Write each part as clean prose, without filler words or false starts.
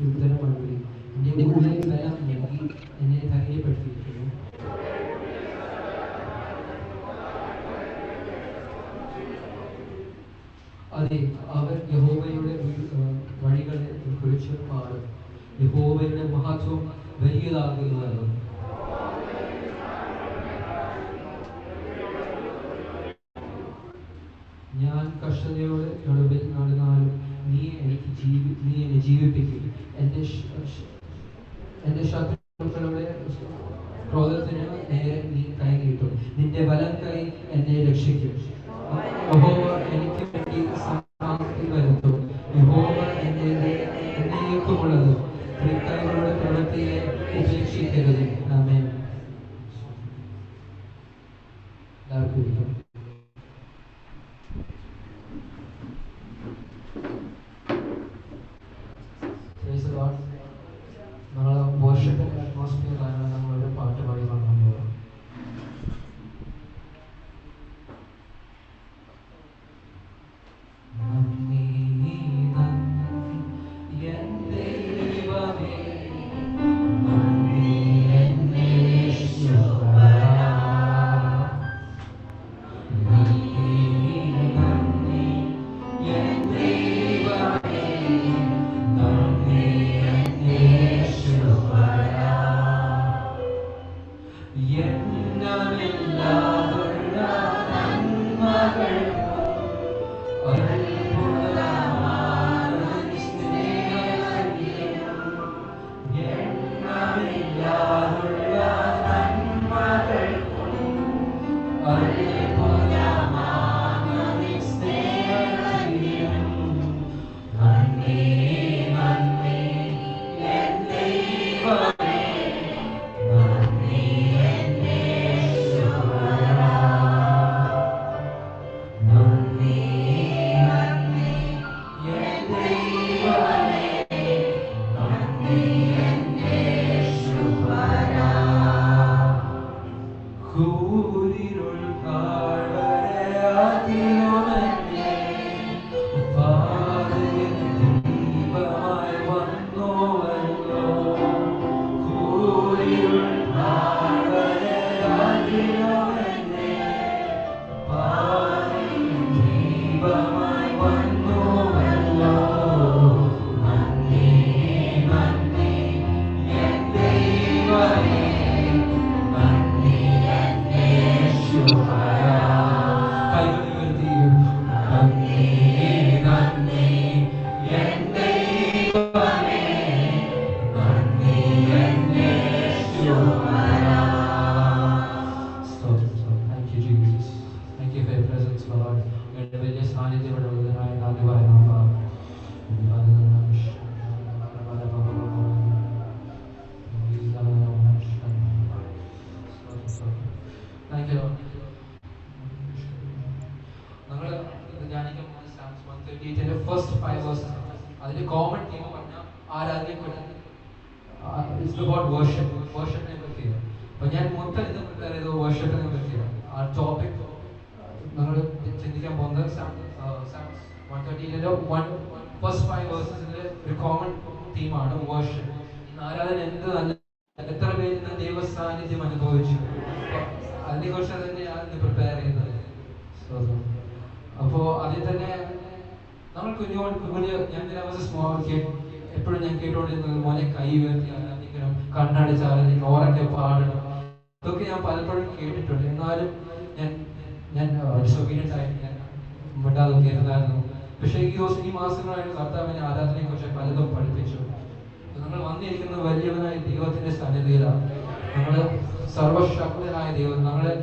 ഉത്തരം മറുപടി എൻ്റെ ഉള്ളിൽ ബലം നൽകി എന്നെ ധൈര്യപ്പെടുത്തിയിരിക്കുന്നു. അതെ, അവർ യഹോവയുടെ വഴികളെ കുറിച്ച് പാടും. യഹോവയുടെ മഹത്വം വലിയതാകുന്നുവല്ലോ. ഞാൻ കഷ്ടതയോടെ നടുവിൽ നടന്നാലും നീ എന്നെ ജീവിപ്പിക്കും. എൻ്റെ ശത്രുക്കളുടെ ക്രോധത്തിന് നേരെ നീ കൈ നീട്ടും. നിന്റെ വലം കൈ എന്നെ രക്ഷിക്കും. യഹോവ എനിക്ക് വേണ്ടി സമാപ്തി വരുത്തും. യഹോവ എന്നേക്കുമുള്ളത്. തൃക്കൈകളുടെ പ്രവൃത്തിയെ ഉപേക്ഷിക്കരുത്. ആമേൻ. എല്ലാവർക്കും ഇരിക്കും. നമ്മൾ വർഷിപ്പിന്റെ അറ്റ്മോസ്ഫിയറിലാണ് നമ്മളൊരു പാട്ട് പാടി വന്നു. അതിന്റെ കോമൺ തീം പറഞ്ഞാൽ ആരാധനപ്പെടുന്നത്. ഇറ്റ്സ് അബൌട്ട് വർഷിപ്പ്, വർഷിപ്പിനെ പറ്റിയാണ്. അപ്പോൾ ഞാൻ മൊത്തം ഇത് പ്രിപ്പയർ ചെയ്തത് വർഷിപ്പിനെ പറ്റിയാണ്. ആ ടോപ്പിക് നമ്മൾ ചിന്തിക്കാൻ പോകുന്നത് ഫസ്റ്റ് 5 വേഴ്സസിന്റെ ഒരു കോമൺ തീമാണ് വർഷിപ്പ്. ആരാധന എന്ത് നല്ല, എത്ര പേര് ഇന്ന് ദൈവ സാന്നിധ്യം അനുഭവിച്ചു, അതിനെക്കുറിച്ച് തന്നെയാണ് ഇന്ന് പ്രിപ്പയർ ചെയ്യുന്നത്. അപ്പോൾ അതിൽ തന്നെ നമ്മൾ ഞാൻ സ്മോൾ എപ്പോഴും ഞാൻ കേട്ടുകൊണ്ടിരുന്നത് മോനെ കൈ ഉയർത്തി ആരാധിക്കണം, കണ്ണടച്ച് ആരാധിക്കണം, ഓരൊക്കെ പാടണം. ഇതൊക്കെ ഞാൻ പലപ്പോഴും കേട്ടിട്ടുണ്ട്. എന്നാലും ഞാൻ ഡിസൊബീഡിയന്റ് ആയിട്ട് ഞാൻ മിണ്ടാതൊക്കെ ഇരുന്നായിരുന്നു. പക്ഷേ ഈ മാസങ്ങളായിട്ട് കർത്താവിനെ ആരാധനയെ കുറിച്ച് പലതും പഠിപ്പിച്ചു. നമ്മൾ വന്നിരിക്കുന്നത് വലിയവനായ ദൈവത്തിന്റെ സന്നിധിയിലാണ്. നമ്മൾ സർവശക്തനായ ദൈവം, നമ്മളെ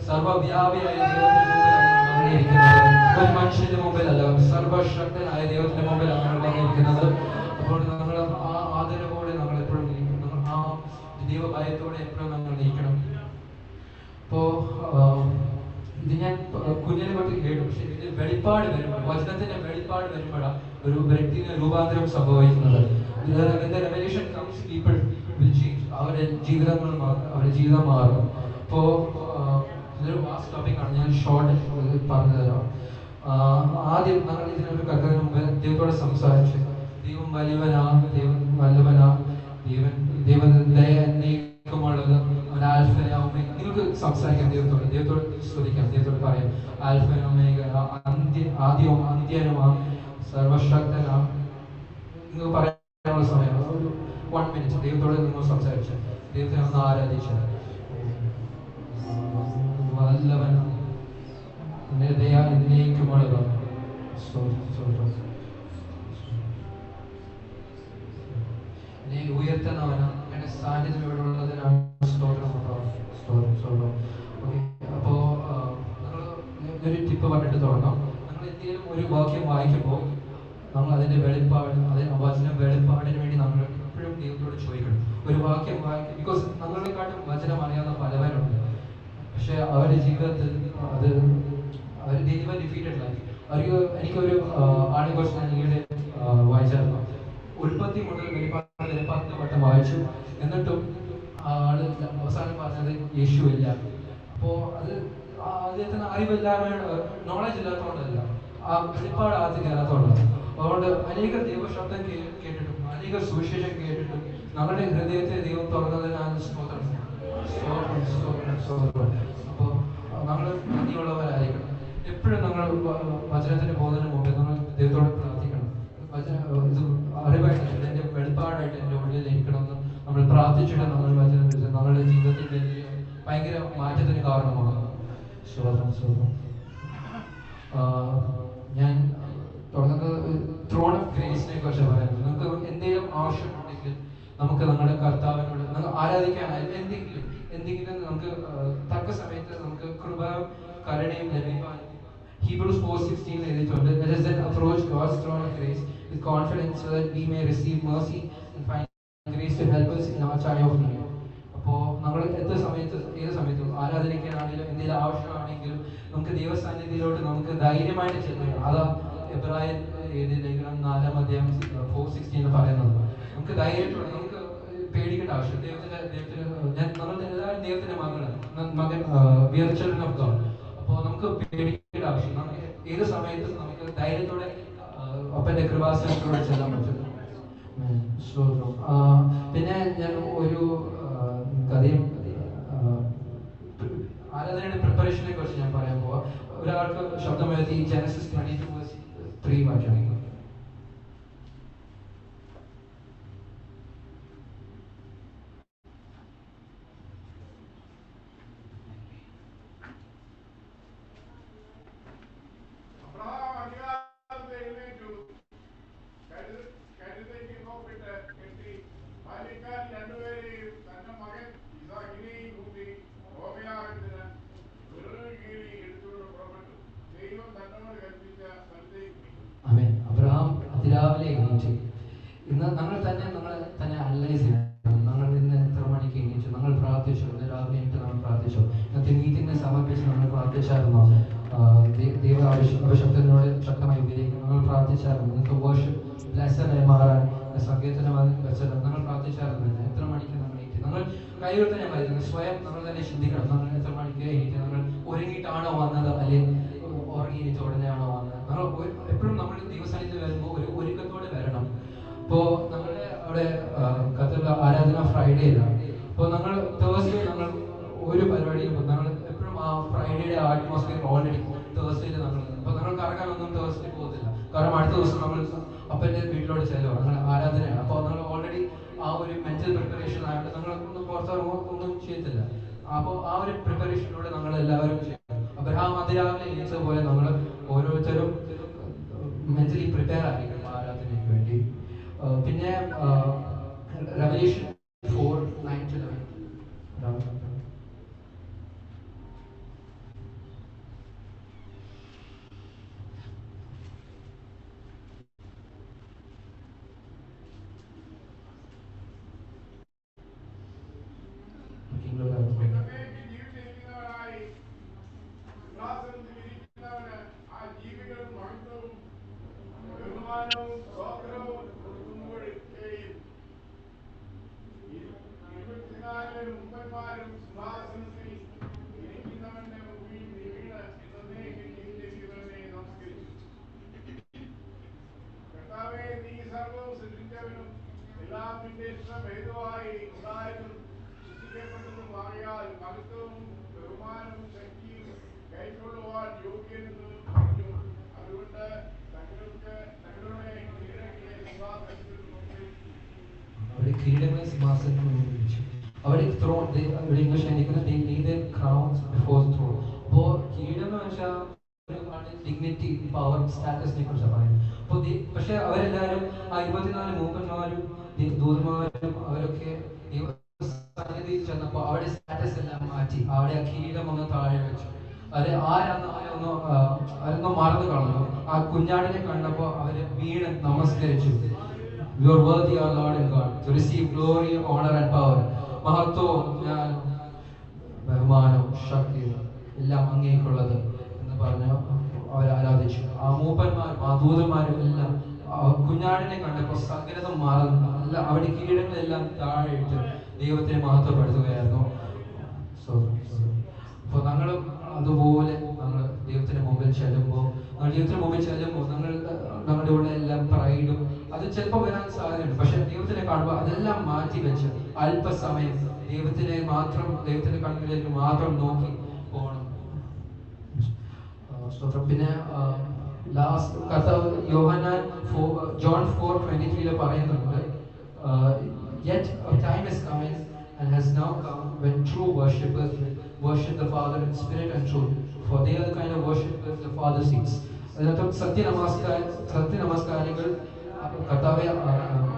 സർവവ്യാപിയായ ദൈവത്തിന്റെ മുമ്പിലാണ് വന്നിരിക്കുന്നത്. ഒരു മനുഷ്യന്റെ മുമ്പിലല്ല, സർവശക്തനായ ദൈവത്തിന്റെ മുമ്പിലാണ് നമ്മൾ വന്നിരിക്കുന്നത്. അപ്പോൾ നമ്മൾ ആ ആദരവോടെ നമ്മൾ എപ്പോഴും ഇരിക്കണം, നമ്മൾ ആ ദൈവഭയത്തോടെ എപ്പോഴും നമ്മൾ ഇരിക്കണം. അപ്പോ ഇത് ഞാൻ കുഞ്ഞിനെ പറ്റി കേട്ടു. പക്ഷെ ഇതിന്റെ വെളിപ്പാട് വരുമ്പോൾ, വചനത്തിന്റെ വെളിപ്പാട് വരുമ്പോഴാണ് ഒരു വ്യക്തിയുടെ രൂപാന്തരം സംഭവിക്കുന്നത്. Revolution comes, people will change. അവരുടെ ജീവിതങ്ങൾ മാറും, അവരുടെ ജീവിതം മാറും. അപ്പോ ഇതൊരു വാസ്റ്റ് ടോപ്പിക്കാണ്, ഞാൻ ഷോർട്ട് പറഞ്ഞു തരാം. ആദ്യം ഞങ്ങൾ ഇതിനൊരു കഥന് മുമ്പ് ദൈവത്തോടെ സംസാരിച്ചു. ദൈവം വലിയവനാണ്, ദൈവം നല്ല ദൈവത്തോട് സ്തുതിക്കാം, ദൈവത്തോട് പറയാം. ആൽഫയും ഒമേഗ, ആദ്യവും അന്ത്യനുമാം, സർവശക്തനാം. നിങ്ങൾക്ക് പറയാനുള്ള സമയം ഒരു 1 minute ദൈവത്തോട് നിങ്ങൾ സംസാരിച്ചു, ദൈവത്തെ ഒന്ന് ആരാധിച്ചു. വല്ലവൻ ദയ എന്നേക്കുമുള്ള നീ ഉയർത്തുന്നവനാ, എന്റെ സാന്നിധ്യം ഇവിടെ ഉള്ളതിനാണ് സ്തോത്രം. ഓക്കെ, അപ്പോൾ നമ്മൾ ഒരു ടിപ്പ് പറഞ്ഞിട്ട് തുടങ്ങാം. നമ്മൾ എന്തെങ്കിലും ഒരു വാക്യം വായിക്കുമ്പോൾ നമ്മൾ അതിൻ്റെ വെളിപ്പാട്, അതിന് വചനം വെളിപ്പാടിന് വേണ്ടി നമ്മൾ എപ്പോഴും ദൈവത്തോട് ചോദിക്കണം. ഒരു വാക്യം വായിക്കും, ബിക്കോസ് നമ്മളെക്കാട്ടും വചനം അറിയാവുന്ന പലവരുണ്ട്, പക്ഷെ അവരുടെ ജീവിതത്തിൽ അത് അവർ ദൈവം ഡിഫീറ്റഡ് ലൈഫ്. അവർക്ക് എനിക്കൊരു ആളെ കുറിച്ച് ഞാൻ ഈയിടെ വായിച്ചായിരുന്നു. ഉൽപ്പത്തി മുതൽ വെളിപ്പാട് വട്ടം വായിച്ചു, എന്നിട്ടും ആള് അവസാനം പറഞ്ഞത് യേശു ഇല്ല. അപ്പോൾ അത് അദ്ദേഹത്തിന് അറിവില്ലായ്മ, നോളജ് ഇല്ലാത്തതുകൊണ്ടല്ല, ആ വെളിപ്പാട് ആദ്യം കയറാത്തതുകൊണ്ടാണ്. അതുകൊണ്ട് അനേക ദൈവശബ്ദം കേട്ടിട്ടും അനേക സുവിശേഷം കേട്ടിട്ടും നമ്മുടെ ഹൃദയത്തെ ദൈവം തുറന്നതിനാണ് സ്തോത്രം. അപ്പോൾ നമ്മൾ നന്ദിയുള്ളവരായിരിക്കണം. എപ്പോഴും നമ്മൾ വചനത്തിന്റെ ബോധന മുമ്പ് നമ്മൾ ദൈവത്തോട് പ്രാർത്ഥിക്കണം. ഇത് അറിവായിട്ട് എൻ്റെ വെളിപ്പാടായിട്ട് എൻ്റെ ഉള്ളിൽ ഇരിക്കണമെന്ന് നമ്മൾ പ്രാർത്ഥിച്ചിട്ട് നമ്മൾ വചനം നമ്മളുടെ ജീവിതത്തിൽ ഭയങ്കര മാറ്റത്തിന് കാരണമാകും. ഞാൻ തുടങ്ങുന്നത് ത്രോൺ ഓഫ് ഗ്രേസിനെ കുറിച്ച് പറയുന്നത്. നമുക്ക് എന്തെങ്കിലും ആവശ്യമുണ്ടെങ്കിൽ നമുക്ക് നമ്മുടെ കർത്താവിനോട് നമുക്ക് ആരാധിക്കാനായി എന്തെങ്കിലും നമുക്ക് തക്ക സമയത്ത് നമുക്ക് കൃപയും കരുണയും ലഭിക്കാൻ Hebrews 4:16 എഴുതിയിട്ടുണ്ട്. Let us then approach God's throne of grace with confidence so that we may receive mercy and find grace to help us in our time of need. അപ്പോൾ നമ്മൾ ഏത് സമയത്തും ആരാധനയ്ക്കാണെങ്കിലും എന്തെങ്കിലും ആവശ്യമാണെങ്കിലും നമുക്ക് ദൈവസാന്നിധ്യത്തിലോട്ട് നമുക്ക് ധൈര്യമായിട്ട് ചെല്ലുക. അതാ എബ്രായർ ലേഖനം 4:4-16 എന്ന് പറയുന്നത്. നമുക്ക് ധൈര്യത്തോടെ, നമുക്ക് പേടിക്കേണ്ട ആവശ്യം. നമ്മൾ എല്ലാവരും ദൈവത്തിന്റെ മകൻ, we are the children of God. അപ്പോൾ നമുക്ക് പേടിക്കേണ്ട ആവശ്യം, നമുക്ക് ഏത് സമയത്തും നമുക്ക് ധൈര്യത്തോടെ അപ്പന്റെ കൃപാസനത്തോടെ ചെല്ലാൻ പറ്റും. പിന്നെ ഞാൻ ഒരു കഥയും ആരാധനയുടെ പ്രിപ്പറേഷനെ കുറിച്ച് ഞാൻ പറയാൻ പോവാ. ഒരാൾക്ക് ശബ്ദമെഴുതി ജനസിസ് 22:3 വായിക്കണം. അബ്രഹാം അതിരാവിലെ എണീറ്റ്. ഇന്ന് നമ്മൾ തന്നെ അനലൈസ് ചെയ്യണം. നമ്മൾ ഇന്ന് എത്ര മണിക്ക് എണീച്ചു, നമ്മൾ പ്രാർത്ഥിച്ചു, ഇന്ന് രാവിലെ എണീറ്റ് നമ്മൾ പ്രാർത്ഥിച്ചു, ഇന്നത്തെ മീറ്റിംഗിനെ സമർപ്പിച്ച് നമ്മൾ പ്രാർത്ഥിച്ചായിരുന്നോ? ദൈവ ആവശ്യത്തിനോട് ശക്തമായി ഉപയോഗിക്കുന്നു നമ്മൾ പ്രാർത്ഥിച്ചായിരുന്നു. നിങ്ങൾക്ക് വേർഷിപ്പ് ബ്ലെസ്സഡായി മാറാൻ സംഗീതത്തിന് വെച്ചത് നമ്മൾ പ്രാർത്ഥിച്ചായിരുന്നു. എത്ര മണിക്ക് നമ്മൾ എണീറ്റ്? നമ്മൾ കൈകൊണ്ട് ഞാൻ പറയുന്നത് സ്വയം നമ്മൾ തന്നെ ചിന്തിക്കണം. നമ്മൾ എത്ര മണിക്ക് എണീറ്റ്, നമ്മൾ ഒരുങ്ങിയിട്ടാണോ വന്നത്, അല്ലെങ്കിൽ ഉറങ്ങിയിട്ട് ഉടനെയാണോ വന്നത്? നമ്മൾ എപ്പോഴും നമ്മൾ ദൈവസാന്നിധ്യം വരുമ്പോൾ ഒരു ഒരുക്കത്തോടെ വരണം. ഇപ്പോൾ നമ്മുടെ അവിടെ ഖത്തറിൽ ആരാധന ഫ്രൈഡേയിലാണ്. അപ്പോൾ നമ്മൾ തേഴ്സ്ഡേ നമ്മൾ ഒരു പരിപാടിയിൽ നമ്മൾ എപ്പോഴും ആ ഫ്രൈഡേയുടെ അറ്റ്മോസ്ഫിയർ ഓൾറെഡി തേഴ്സ്ഡേയിൽ നമ്മൾ, അപ്പോൾ നമ്മൾ കറങ്ങാനൊന്നും തേഴ്സ്ഡേ പോകത്തില്ല. കാരണം അടുത്ത ദിവസം നമ്മൾ അപ്പൻ്റെ വീട്ടിലോട്ട് ചെല്ലുക, നമ്മൾ ആരാധനയാണ്. അപ്പോൾ നമ്മൾ ഓൾറെഡി ആ ഒരു മെന്റൽ പ്രിപ്പറേഷൻ ആയിട്ട് നമ്മൾ ഒന്നും പുറത്തിറങ്ങുമോ ചെയ്യത്തില്ല. അപ്പോൾ ആ ഒരു പ്രിപ്പറേഷനിലൂടെ നമ്മൾ എല്ലാവരും ചെയ്യും. അബ്രഹാം അതിരാവിലെ എണീച്ചതുപോലെ നമ്മൾ ഓരോരുത്തരും മെന്റലി പ്രിപ്പയർ ആയിരിക്കണം ആരാധനയ്ക്ക് വേണ്ടി. പിന്നെ റെവലേഷൻ 4:9-11 എല്ലാം നിന്റെ ഇഷ്ടം ഹേതുവായി ഉണ്ടായതും സൃഷ്ടിക്കപ്പെട്ടതും ആകയാൽ മഹത്വവും ബഹുമാനവും ശക്തിയും കൈക്കൊള്ളുവാൻ യോഗ്യനെന്ന് പറഞ്ഞു. അതുകൊണ്ട് തങ്ങൾക്ക് തങ്ങളുടെ കിരീടങ്ങളെ സിംഹാസനത്തിൽ നോക്കിവെച്ചു. അവരുടെ കിരീടങ്ങളെ സിംഹാസനത്തിൽ നോക്കിവെച്ചു. അവരുടെ ത്രോൺ, ഇവിടെ English എഴുതിക്കുന്നത് they lay their crowns before the throne. അപ്പോൾ കിരീടം എന്ന് വെച്ചാൽ ഡിഗ്നിറ്റി, പവർ, സ്റ്റാറ്റസിനെ കുറിച്ചാണ് പറയുന്നത്. അപ്പോൾ പക്ഷെ അവരെല്ലാവരും ആ 24 മൂപ്പന്മാരും ദൂതന്മാരും അവരൊക്കെ സന്നിധിയിൽ ചെന്നപ്പോൾ അവരുടെ സ്റ്റാറ്റസ് എല്ലാം മാറ്റി, അവിടെ ആ കിരീടം ഒന്ന് താഴെ വെച്ചു. അവര് അവരൊന്ന് മറന്നു കളഞ്ഞു. ആ കുഞ്ഞാടിനെ കണ്ടപ്പോൾ അവര് വീണ് നമസ്കരിച്ചു. You are worthy, our Lord and God, to receive glory, honor and power. മഹത്വവും ബഹുമാനവും ശക്തിയും എല്ലാം അങ്ങേക്കുള്ളത് എന്ന് പറഞ്ഞ് അവർ ആരാധിച്ചു. ആ മൂപ്പന്മാരും ആ ദൂതന്മാരും എല്ലാം കുഞ്ഞാടിനെ കണ്ടപ്പോൾ സകലതും മറന്നു എല്ലാം അവരുടെ കിരീടങ്ങളെല്ലാം താഴെ ഇട്ട് ദൈവത്തെ മഹത്വപ്പെടുത്തുകയായിരുന്നു. അപ്പോൾ ഞങ്ങളും അതുപോലെ നമ്മൾ ദൈവത്തിന്റെ മുമ്പിൽ ചെല്ലുമ്പോൾ ഞങ്ങളുടെ ഉള്ള എല്ലാം പ്രൈഡും അത് ചിലപ്പോൾ വരാൻ സാധ്യതയുണ്ട്. പക്ഷെ ദൈവത്തിനെ കാണുമ്പോൾ അതെല്ലാം മാറ്റി വെച്ച് അല്പസമയം ദൈവത്തിന്റെ കണ്ണിലേക്ക് മാത്രം നോക്കി പോകണം. പിന്നെ ലാസ്റ്റ് കർത്താവ് ജോൺ 4:23 പറയുന്നുണ്ട്, yet a time is coming and has now come when true worshippers will worship the Father in spirit and truth, for they are the kind of worshippers the Father seeks. അതിനകത്ത് സത്യനമസ്കാരികൾ കർത്താവെ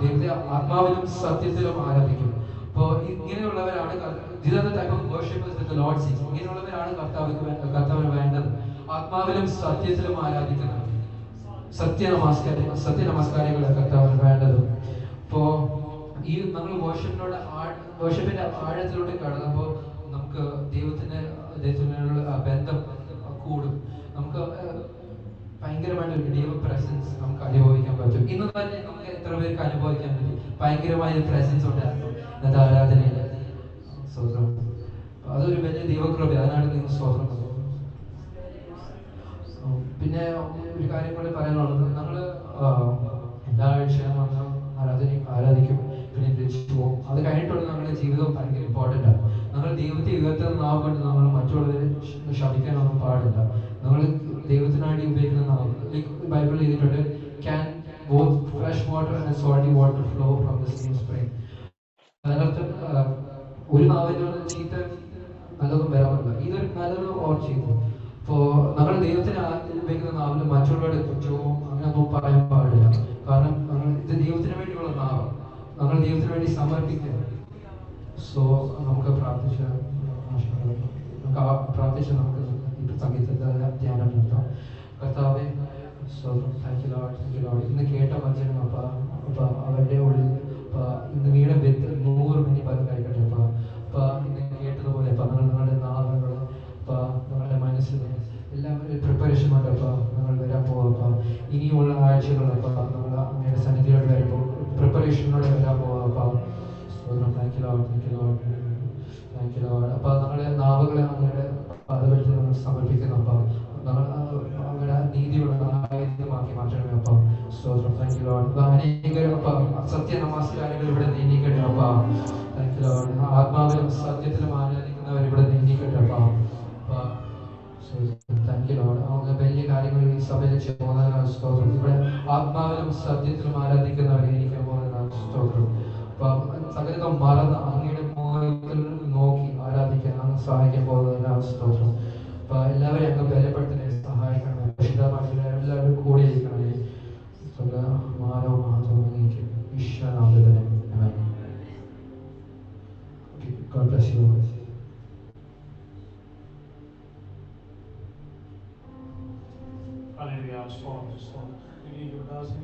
ദൈവത്തെ ആത്മാവിലും സത്യത്തിലും ആരാധിക്കും. അപ്പോൾ ഇങ്ങനെയുള്ളവരാണ് these are the type of worshippers that the Lord seeks. ഇങ്ങനെയുള്ളവരാണ് കർത്താവിന് വേണ്ടത്. ആത്മാവിലും സത്യത്തിലും ആരാധിക്കുന്നത് സത്യനമസ്കാരികളെ കർത്താവിന് വേണ്ടത്. അപ്പോൾ ഈ നമ്മൾ വേർഷിപ്പിന്റെ ആഴത്തിലോട്ട് കടന്നപ്പോൾ നമുക്ക് ദൈവത്തിനുള്ള ബന്ധം കൂടും. നമുക്ക് ഭയങ്കരമായിട്ട് ഒരു ദൈവ പ്രസൻസ് നമുക്ക് അനുഭവിക്കാൻ പറ്റും. ഇന്ന് തന്നെ നമുക്ക് എത്ര പേർക്ക് അനുഭവിക്കാൻ പറ്റും? ഭയങ്കരമായ ഒരു പ്രസൻസ് ഉണ്ടായിരുന്നു ഇന്നത്തെ ആരാധനയിൽ. സ്തോത്രം. അതൊരു വലിയ ദൈവകൃപ. അതിനാണ് നിങ്ങൾ സ്തോത്രം. പിന്നെ ഒരു കാര്യം കൂടി പറയാനുള്ളത്, ഞങ്ങൾ എല്ലാ ആഴ്ചയും വന്ന് ആരാധിക്കും, പിന്നെ തിരിച്ചു പോകും. അത് കഴിഞ്ഞിട്ടുള്ള ഞങ്ങളുടെ ജീവിതം ഭയങ്കര ഇമ്പോർട്ടൻ്റ് ആണ്. ഞങ്ങൾ ദൈവത്തെ ഉയർത്തുന്ന നാവ് കൊണ്ട് നമ്മൾ മറ്റുള്ളവരെ ശപിക്കാനൊന്നും പാടില്ല. നമ്മൾ ദൈവത്തിനായിട്ട് ഉപയോഗിക്കുന്ന നാവ്, ബൈബിളിൽ എഴുതിയിട്ടുണ്ട്, can both fresh water and salty water flow from the same spring. അതിനർത്ഥം ഒരു നാവിൻ്റെ ചീത്ത നല്ലതും വരാറില്ല. ഇതൊരു നല്ലത് ഓർ ചെയ്തു. അപ്പോൾ നമ്മൾ ദൈവത്തിന് ഉപയോഗിക്കുന്ന നാവിൽ മറ്റുള്ളവരുടെ കുറ്റവും അങ്ങനെയൊന്നും പറയാൻ പാടില്ല. കാരണം ഇത് ദൈവത്തിന് വേണ്ടിയുള്ള നാവ്, നമ്മൾ ദൈവത്തിന് വേണ്ടി സമർപ്പിക്കുക. സോ നമുക്ക് പ്രാർത്ഥിച്ച് നമുക്ക് ഇപ്പം സംഗീതത്തെ ധ്യാനം നടത്താം. കർത്താവെ താങ്ക് യു ലോർഡ്. ഇന്ന് കേട്ട വചനം അപ്പം അവരുടെ ഉള്ളിൽ ഇന്ന് വീണ വിത്ത് 100 മിനി പലം കഴിക്കട്ടെ. ഇന്ന് കേട്ടതുപോലെ നിങ്ങളുടെ നാവുകൾ നിങ്ങളുടെ മനസ്സിന് എല്ലാം പ്രിപ്പറേഷൻ ഉണ്ട്. നിങ്ങൾ വരാൻ പോവാം. ഇനിയുള്ള ആഴ്ചകൾ നമ്മൾ അങ്ങയുടെ സന്നിധിയോട് വരുമ്പോൾ പ്രിപ്പറേഷനോടെ വരാൻ പോവാം. Thank you Lord. അപ്പം ഞങ്ങളുടെ നാവുകളെ അങ്ങയുടെ പാതകളിൽ നമ്മൾ സമർപ്പിക്കുന്നു. അങ്ങയുടെ നീതിയുള്ള ആയുധമാക്കി മാറ്റണമേ. Thank you lord. അനേകരും സത്യനമസ്കാരികൾ ഇവിടെ നീങ്ങിക്കട്ടെ. Thank you Lord. ആത്മാവിലും സത്യത്തിലും ആരാധിക്കുന്നവർ ഇവിടെ നീങ്ങിക്കട്ടെ. Thank you Lord. വലിയ കാര്യങ്ങൾ ഈ സഭയിൽ ചെയ്യുന്നതിനാണ് സ്തോത്രം. ഇവിടെ ആത്മാവിലും സത്യത്തിലും ആരാധിക്കുന്നവരെ എനിക്ക് പോകുന്നതിനാണ് സ്തോത്രം. സകലം മറന്ന് അങ്ങയുടെ മുഖത്തിൽ നോക്കി ആരാധിക്കാൻ അങ്ങ് സഹായിക്കാൻ പോകുന്നതിനാണ് സ്തോത്രം. എല്ലാവരെയും അങ്ങ് ബലപ്പെടുത്തണേ, സഹായിക്കണമേ. എല്ലാവരും കൂടെ ഇരിക്കണമേ. മാനവും മഹത്വവും അങ്ങേക്ക് ഈശ്വരനാമത്തിൽ തന്നെ. God bless you. Hallelujah. Strong. We need your dancing.